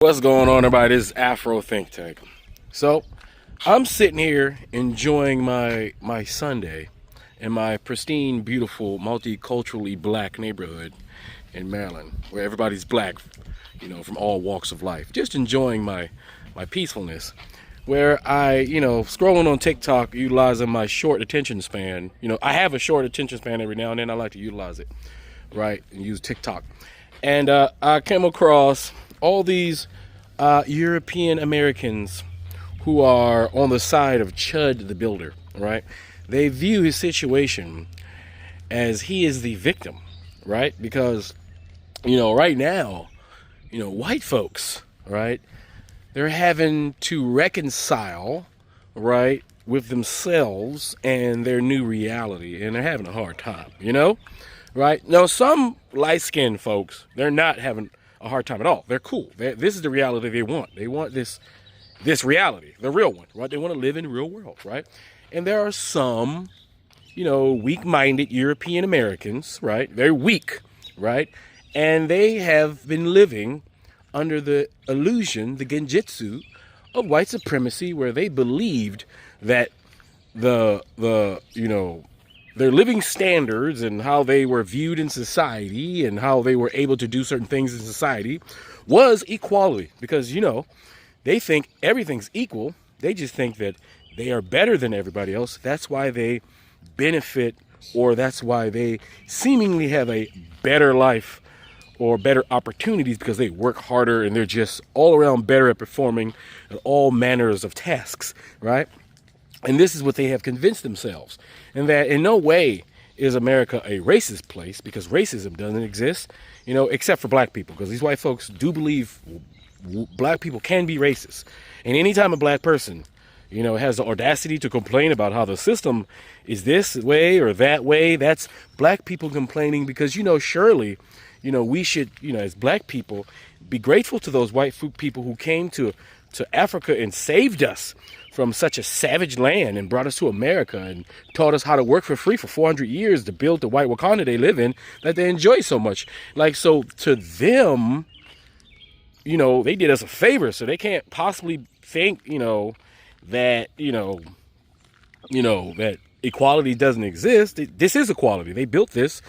What's going on, everybody? This is Afro Think Tank. So, I'm sitting here enjoying my Sunday in my pristine, beautiful, multiculturally black neighborhood in Maryland, where everybody's black, from all walks of life. Just enjoying my peacefulness, where I, scrolling on TikTok, utilizing my short attention span. I have a short attention span every now and then. I like to utilize it, right, and use TikTok. And I came across all these European Americans who are on the side of Chud the Builder, right? They view his situation as he is the victim, right? Because, right now, white folks, right, they're having to reconcile, right, with themselves and their new reality, and they're having a hard time, right? Now, some light-skinned folks, they're not having a hard time at all. They're cool. This is the reality they want. They want this reality, the real one, right? They want to live in the real world, right? And there are some, weak-minded European Americans, right? They're weak, right? And they have been living under the illusion, the genjutsu of white supremacy, where they believed that their living standards and how they were viewed in society and how they were able to do certain things in society was equality. Because, they think everything's equal. They just think that they are better than everybody else. That's why they benefit, or that's why they seemingly have a better life or better opportunities, because they work harder and they're just all around better at performing all manners of tasks, right? And this is what they have convinced themselves. And that in no way is America a racist place, because racism doesn't exist, except for black people. Because these white folks do believe black people can be racist. And anytime a black person, has the audacity to complain about how the system is this way or that way, that's black people complaining. Because, surely, we should, as black people, be grateful to those white people who came to Africa and saved us from such a savage land and brought us to America and taught us how to work for free for 400 years to build the white Wakanda they live in, that they enjoy so much. So to them, they did us a favor, so they can't possibly think, that, that equality doesn't exist. This is equality. They built this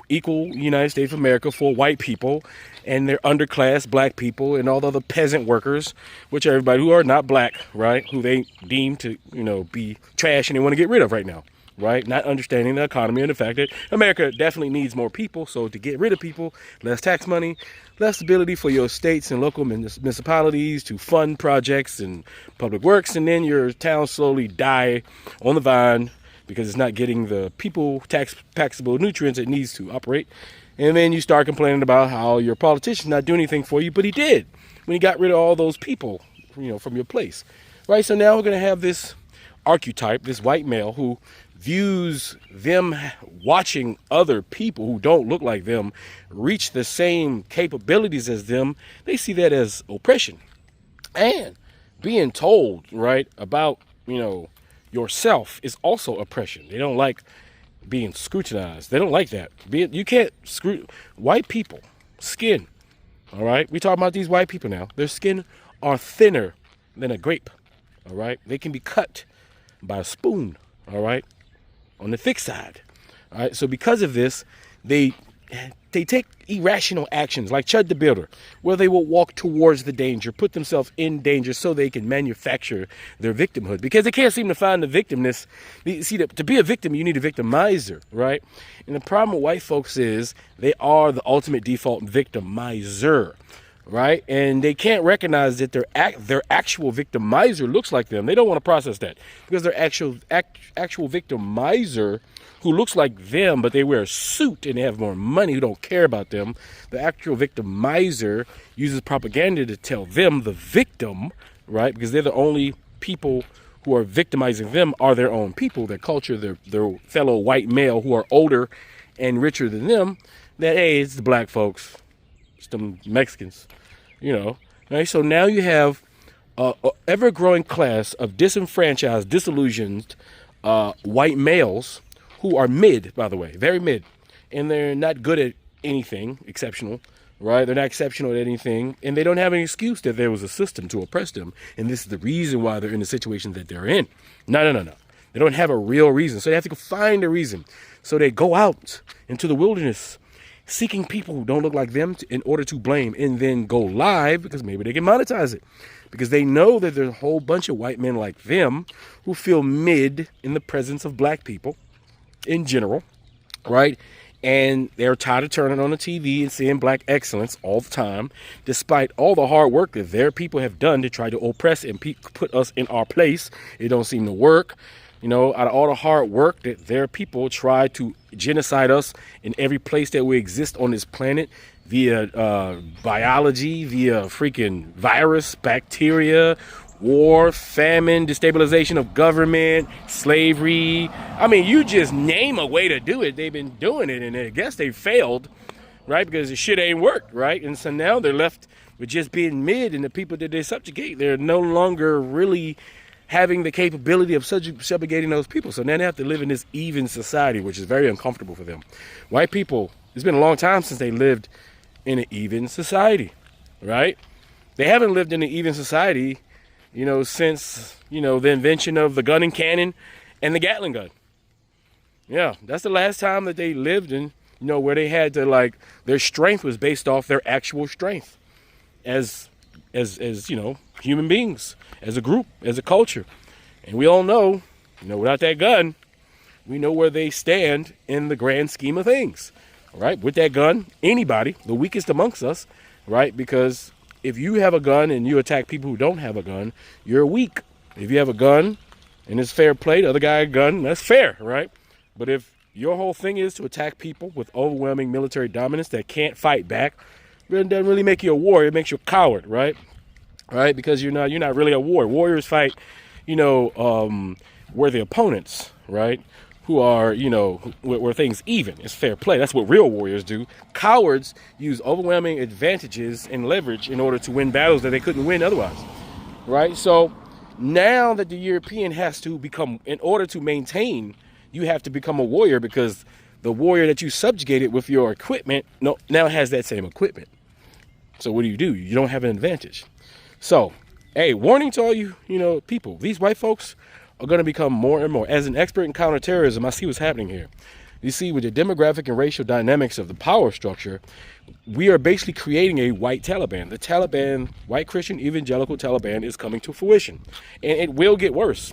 equal United States of America for white people and their underclass black people and all the other peasant workers, which are everybody who are not black, right? Who they deem to, be trash and they want to get rid of right now, right? Not understanding the economy and the fact that America definitely needs more people. So to get rid of people, less tax money, less ability for your states and local municipalities to fund projects and public works, and then your town slowly die on the vine because it's not getting the people taxable nutrients it needs to operate. And then you start complaining about how your politician's not doing anything for you, but he did when he got rid of all those people, from your place, right? So now we're going to have this archetype, this white male who views them watching other people who don't look like them reach the same capabilities as them. They see that as oppression. And being told, right, about, yourself is also oppression. They don't like being scrutinized. They don't like that. You can't white people, skin, all right? We talking about these white people now. Their skin are thinner than a grape, all right? They can be cut by a spoon, all right, on the thick side, all right? So because of this, they take irrational actions like Chud the Builder, where they will walk towards the danger, put themselves in danger so they can manufacture their victimhood, because they can't seem to find the victimness. See, to be a victim, you need a victimizer, right? And the problem with white folks is they are the ultimate default victimizer, right? And they can't recognize that their actual victimizer looks like them. They don't want to process that, because their actual victimizer, who looks like them, but they wear a suit and they have more money, who don't care about them. The actual victimizer uses propaganda to tell them, the victim, right? Because they're the only people who are victimizing them are their own people, their culture, their fellow white male who are older and richer than them, that, hey, it's the black folks, it's the Mexicans, right? So now you have an ever-growing class of disenfranchised, disillusioned white males who are mid, by the way, very mid, and they're not good at anything exceptional. right? They're not exceptional at anything, and they don't have any excuse that there was a system to oppress them, and this is the reason why they're in the situation that they're in. No. They don't have a real reason, so they have to go find a reason. So they go out into the wilderness, seeking people who don't look like them in order to blame, and then go live because maybe they can monetize it. Because they know that there's a whole bunch of white men like them who feel mid in the presence of black people in general, right? And they're tired of turning on the TV and seeing black excellence all the time, despite all the hard work that their people have done to try to oppress and put us in our place. It don't seem to work. You know, out of all the hard work that their people try to genocide us in every place that we exist on this planet via biology, via freaking virus, bacteria, war, famine, destabilization of government, slavery. I mean, you just name a way to do it. They've been doing it, and I guess they failed, right? Because the shit ain't worked, right? And so now they're left with just being mid, and the people that they subjugate, they're no longer really having the capability of subjugating those people. So now they have to live in this even society, which is very uncomfortable for them. White people, it's been a long time since they lived in an even society, right? They haven't lived in an even society, you know, since, you know, the invention of the gun and cannon and the Gatling gun. Yeah, that's the last time that they lived in, you know, where they had to, like, their strength was based off their actual strength as you know, human beings, as a group, as a culture. And we all know, you know, without that gun, we know where they stand in the grand scheme of things, right? With that gun, anybody, the weakest amongst us, right? Because if you have a gun and you attack people who don't have a gun, you're weak. If you have a gun and it's fair play, the other guy a gun, that's fair, right? But if your whole thing is to attack people with overwhelming military dominance that can't fight back, it doesn't really make you a warrior. It makes you a coward, right? Right? Because you're not really a warrior. Warriors fight, you know, where the opponents, right? Who are, you know, where things even. It's fair play. That's what real warriors do. Cowards use overwhelming advantages and leverage in order to win battles that they couldn't win otherwise, right? So now that the European has to become, in order to maintain, you have to become a warrior, because the warrior that you subjugated with your equipment now has that same equipment. So what do? You don't have an advantage. So, hey, warning to all you, you know, people. These white folks are going to become more and more. As an expert in counterterrorism, I see what's happening here. You see, with the demographic and racial dynamics of the power structure, we are basically creating a white Taliban. The Taliban, white Christian evangelical Taliban, is coming to fruition. And it will get worse.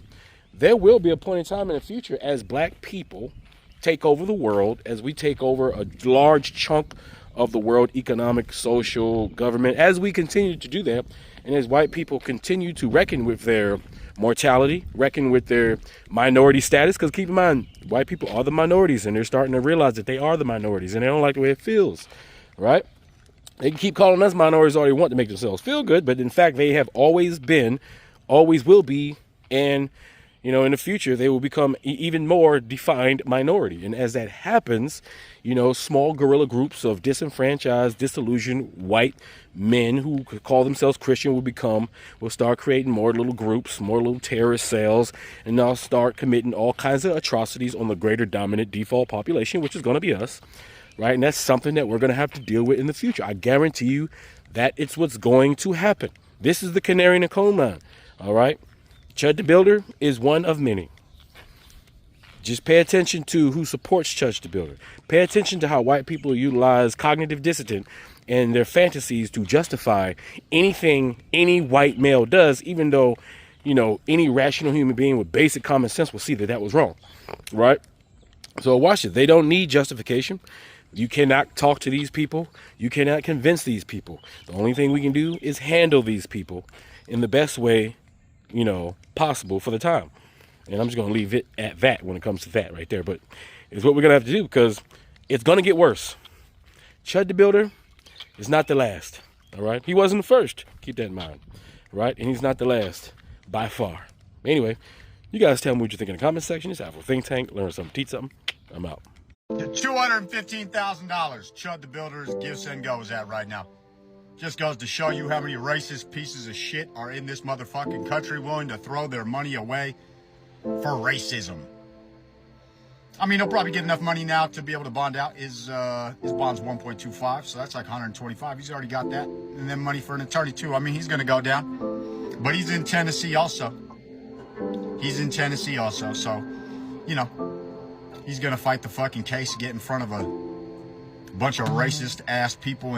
There will be a point in time in the future as black people take over the world, as we take over a large chunk of the world, economic, social, government, as we continue to do that, and as white people continue to reckon with their mortality, reckon with their minority status, because keep in mind, white people are the minorities, and they're starting to realize that they are the minorities, and they don't like the way it feels, right? They can keep calling us minorities all they want to make themselves feel good, but in fact, they have always been, always will be, and you know, in the future, they will become even more defined minority. And as that happens, you know, small guerrilla groups of disenfranchised, disillusioned white men who call themselves Christian will start creating more little groups, more little terrorist cells, and they'll start committing all kinds of atrocities on the greater dominant default population, which is going to be us, right? And that's something that we're going to have to deal with in the future. I guarantee you that it's what's going to happen. This is the canary in the coal mine, all right? Chud the Builder is one of many. Just pay attention to who supports Chud the Builder. Pay attention to how white people utilize cognitive dissonance and their fantasies to justify anything any white male does, even though, you know, any rational human being with basic common sense will see that that was wrong, right? So watch it. They don't need justification. You cannot talk to these people. You cannot convince these people. The only thing we can do is handle these people in the best way, you know, possible for the time. And I'm just going to leave it at that when it comes to that right there. But it's what we're going to have to do, because it's going to get worse. Chud the Builder is not the last. All right. He wasn't the first. Keep that in mind. Right. And he's not the last by far. Anyway, you guys tell me what you think in the comment section. It's Afro Think Tank. Learn something, teach something. I'm out. $215,000 Chud the Builder's Give Send Go is at right now. Just goes to show you how many racist pieces of shit are in this motherfucking country willing to throw their money away for racism. I mean, he'll probably get enough money now to be able to bond out. His bond's 1.25, so that's like 125. He's already got that. And then money for an attorney too. I mean, he's gonna go down. But he's in Tennessee also. He's in Tennessee also, so, you know, he's gonna fight the fucking case, get in front of a bunch of racist ass people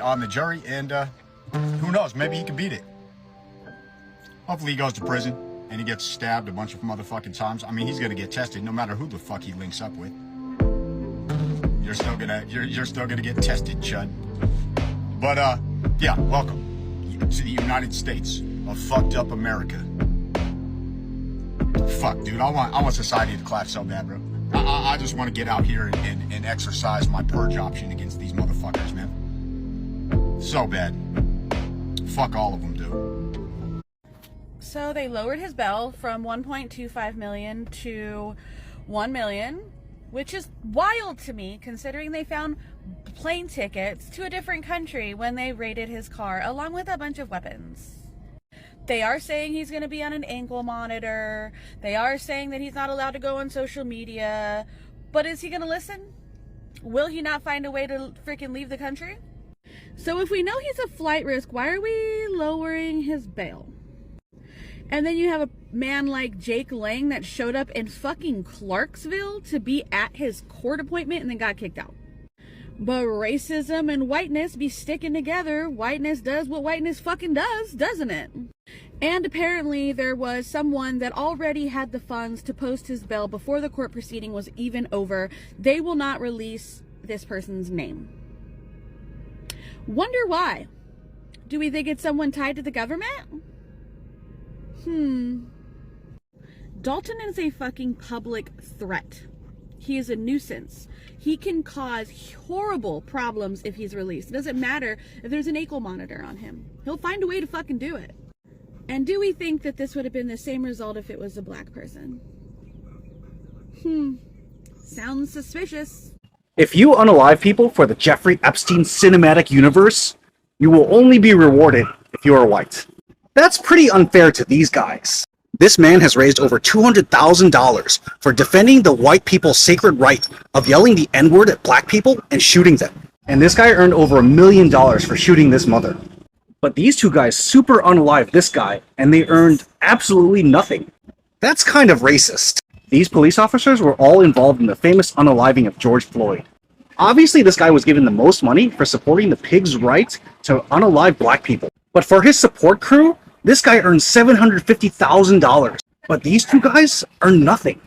on the jury, and who knows, maybe he can beat it. Hopefully he goes to prison and he gets stabbed a bunch of motherfucking times. I mean, he's gonna get tested no matter who the fuck he links up with. You're still gonna get tested, Chud. But yeah, welcome to the United States of fucked up America. Fuck, dude, I want society to clap so bad, bro. I just want to get out here and exercise my purge option against these motherfuckers, man. So bad. Fuck all of them, dude. So they lowered his bail from 1.25 million to 1 million, which is wild to me considering they found plane tickets to a different country when they raided his car along with a bunch of weapons. They are saying he's going to be on an ankle monitor. They are saying that he's not allowed to go on social media. But is he going to listen? Will he not find a way to freaking leave the country? So if we know he's a flight risk, why are we lowering his bail? And then you have a man like Jake Lang that showed up in fucking Clarksville to be at his court appointment and then got kicked out. But racism and whiteness be sticking together. Whiteness does what whiteness fucking does, doesn't it? And apparently there was someone that already had the funds to post his bail before the court proceeding was even over. They will not release this person's name. Wonder why? Do we think it's someone tied to the government? Dalton is a fucking public threat. He is a nuisance. He can cause horrible problems if he's released. It doesn't matter if there's an ankle monitor on him. He'll find a way to fucking do it. And do we think that this would have been the same result if it was a black person? Sounds suspicious. If you unalive people for the Jeffrey Epstein cinematic universe, you will only be rewarded if you are white. That's pretty unfair to these guys. This man has raised over $200,000 for defending the white people's sacred right of yelling the N-word at black people and shooting them. And this guy earned over $1 million for shooting this mother. But these two guys super unalived this guy, and they earned absolutely nothing. That's kind of racist. These police officers were all involved in the famous unaliving of George Floyd. Obviously this guy was given the most money for supporting the pigs' right to unalive black people. But for his support crew, this guy earned $750,000. But these two guys earn nothing.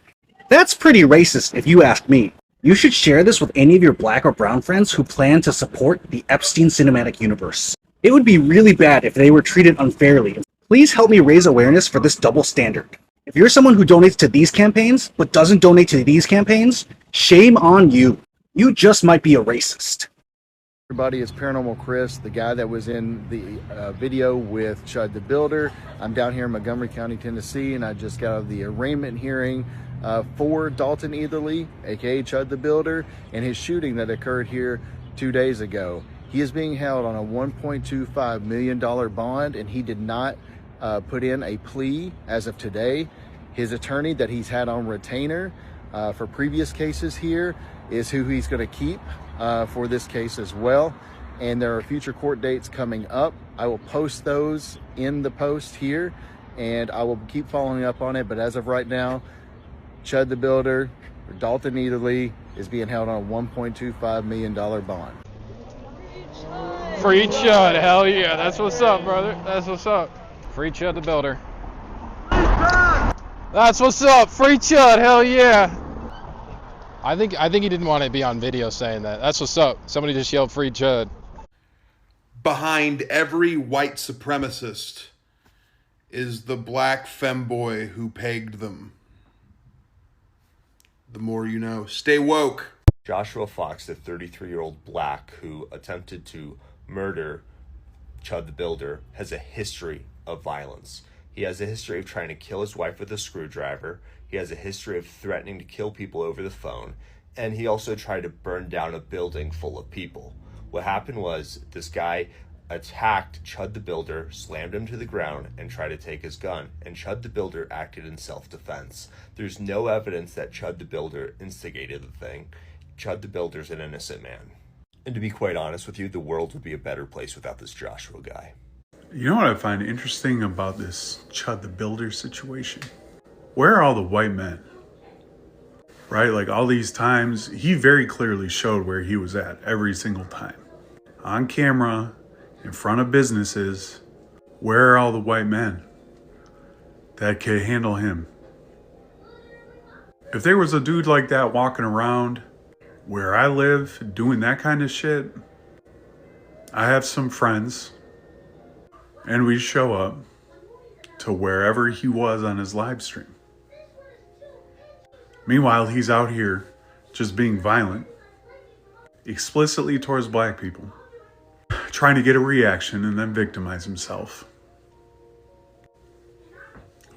That's pretty racist if you ask me. You should share this with any of your black or brown friends who plan to support the Epstein cinematic universe. It would be really bad if they were treated unfairly. Please help me raise awareness for this double standard. If you're someone who donates to these campaigns, but doesn't donate to these campaigns, shame on you. You just might be a racist. Everybody, it's Paranormal Chris, the guy that was in the video with Chud the Builder. I'm down here in Montgomery County, Tennessee, and I just got out of the arraignment hearing for Dalton Eatherly, aka Chud the Builder, and his shooting that occurred here 2 days ago. He is being held on a $1.25 million bond, and he did not put in a plea as of today. His attorney that he's had on retainer for previous cases here is who he's going to keep for this case as well. And there are future court dates coming up. I will post those in the post here, and I will keep following up on it. But as of right now, Chud the Builder, or Dalton Eatherly, is being held on a $1.25 million bond. Free Chud, hell yeah, that's what's up, brother. That's what's up. Free Chud the Builder. That's what's up, free Chud, hell yeah. I think he didn't want to be on video saying that. That's what's up. Somebody just yelled free Chud. Behind every white supremacist is the black femboy who pegged them. The more you know. Stay woke. Joshua Fox, the 33-year-old black who attempted to murder Chud the Builder, has a history of violence. He has a history of trying to kill his wife with a screwdriver. He has a history of threatening to kill people over the phone. And he also tried to burn down a building full of people. What happened was this guy attacked Chud the Builder, slammed him to the ground, and tried to take his gun, and Chud the Builder acted in self-defense. There's no evidence that Chud the Builder instigated the thing. Chud the Builder's an innocent man. And to be quite honest with you, the world would be a better place without this Joshua guy. You know what I find interesting about this Chud the Builder situation? Where are all the white men? Right? Like all these times, he very clearly showed where he was at every single time. On camera, in front of businesses, where are all the white men that can handle him? If there was a dude like that walking around where I live doing that kind of shit, I have some friends and we show up to wherever he was on his live stream. Meanwhile, he's out here just being violent, explicitly towards black people, trying to get a reaction and then victimize himself.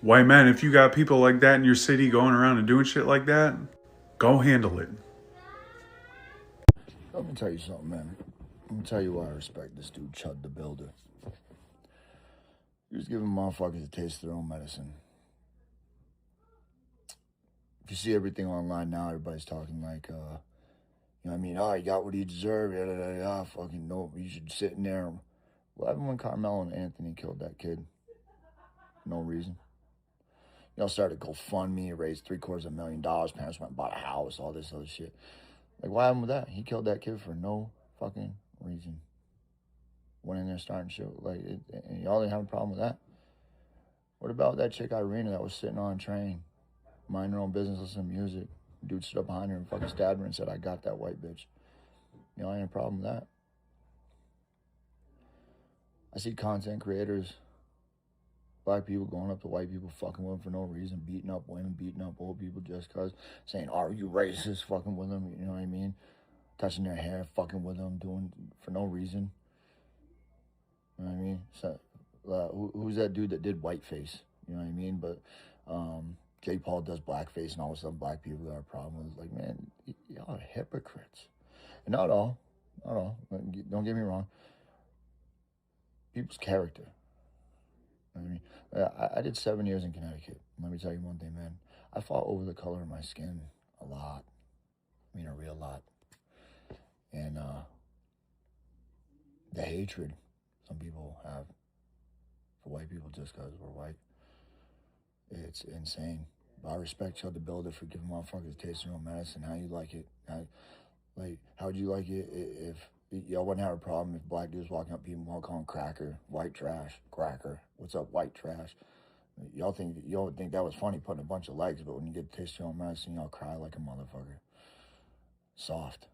White men, if you got people like that in your city going around and doing shit like that, go handle it. Let me tell you something, man. Let me tell you why I respect this dude, Chud the Builder. He was giving motherfuckers a taste of their own medicine. If you see everything online now, everybody's talking like, you know what I mean? Oh, you got what you deserve. Fucking no, you should sit in there. What happened when Carmelo and Anthony killed that kid? No reason. Y'all started GoFundMe, raised $750,000. Parents went and bought a house, all this other shit. Like, what happened with that? He killed that kid for no fucking reason. Went in there starting shit. Like, y'all didn't have a problem with that. What about that chick Irina that was sitting on a train, minding her own business, listening to music? Dude stood up behind her and fucking stabbed her and said, I got that white bitch. Y'all ain't a problem with that. I see content creators, black people going up to white people, fucking with them for no reason, beating up women, beating up old people just cause, saying, are you racist, fucking with them, you know what I mean? Touching their hair, fucking with them, doing for no reason. You know what I mean? So, who's that dude that did whiteface? You know what I mean? But Jake Paul does blackface, and all of a sudden black people got a problem with it. Like, man, y'all are hypocrites. And not all. Don't get me wrong. People's character. You know what I mean? I did 7 years in Connecticut. Let me tell you one thing, man. I fought over the color of my skin a lot. I mean, a real lot. And the hatred some people have for white people just because we're white, it's insane. But I respect Chud the Builder for giving motherfuckers a taste of their own medicine. How you like it? How would you like it if y'all wouldn't have a problem if black dudes walking up people all calling cracker, white trash, cracker? What's up, white trash? Y'all would think that was funny putting a bunch of legs, but when you get a taste of your own medicine, y'all cry like a motherfucker. Soft.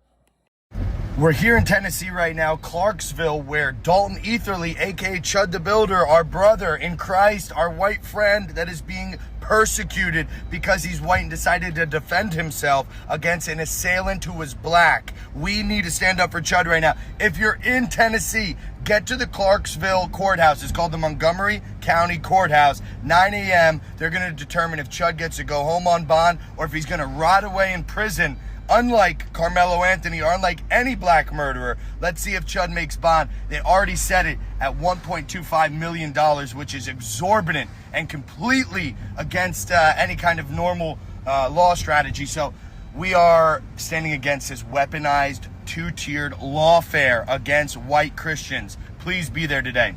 We're here in Tennessee right now, Clarksville, where Dalton Etherly, aka Chud the Builder, our brother in Christ, our white friend that is being persecuted because he's white and decided to defend himself against an assailant who was black. We need to stand up for Chud right now. If you're in Tennessee, get to the Clarksville courthouse. It's called the Montgomery County Courthouse. 9 a.m. They're going to determine if Chud gets to go home on bond or if he's going to rot away in prison. Unlike Carmelo Anthony or unlike any black murderer, let's see if Chud makes bond. They already set it at $1.25 million, which is exorbitant and completely against any kind of normal law strategy. So we are standing against this weaponized, two-tiered lawfare against white Christians. Please be there today.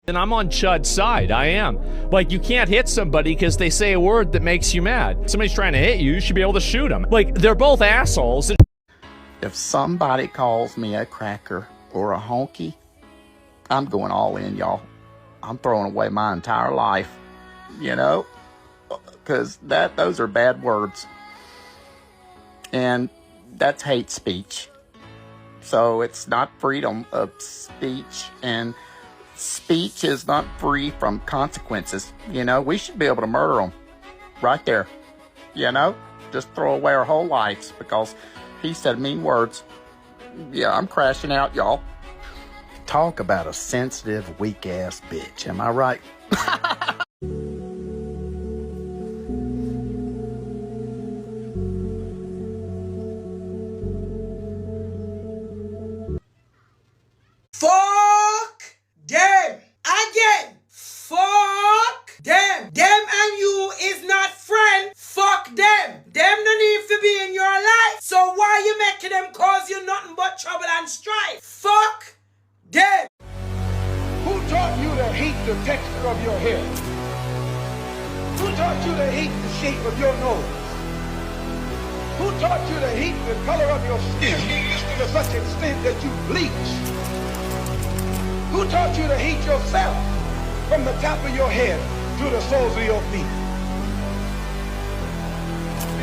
And I'm on Chud's side. I am. Like, you can't hit somebody because they say a word that makes you mad. Somebody's trying to hit you, you should be able to shoot them. Like, they're both assholes. If somebody calls me a cracker or a honky, I'm going all in, y'all. I'm throwing away my entire life, you know? Because those are bad words. And that's hate speech. So it's not freedom of speech, and speech is not free from consequences. You know, we should be able to murder them right there. You know, just throw away our whole lives because he said mean words. Yeah, I'm crashing out, y'all. Talk about a sensitive, weak-ass bitch. Am I right? Fuck of your hair? Who taught you to hate the shape of your nose? Who taught you to hate the color of your skin to such extent that you bleach? Who taught you to hate yourself from the top of your head to the soles of your feet?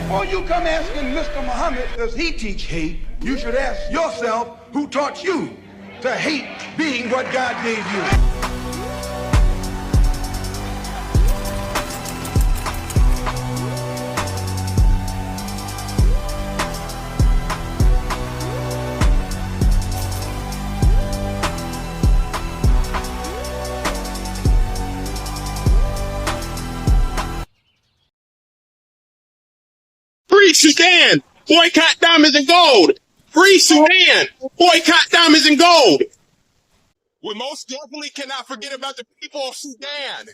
Before you come asking Mr. Muhammad, does he teach hate? You should ask yourself, who taught you to hate being what God gave you? Free Sudan! Boycott diamonds and gold! Free Sudan! Boycott diamonds and gold! We most definitely cannot forget about the people of Sudan!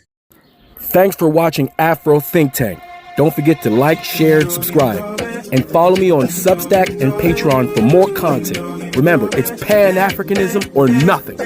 Thanks for watching Afro Think Tank. Don't forget to like, share, and subscribe. And follow me on Substack and Patreon for more content. Remember, it's Pan-Africanism or nothing.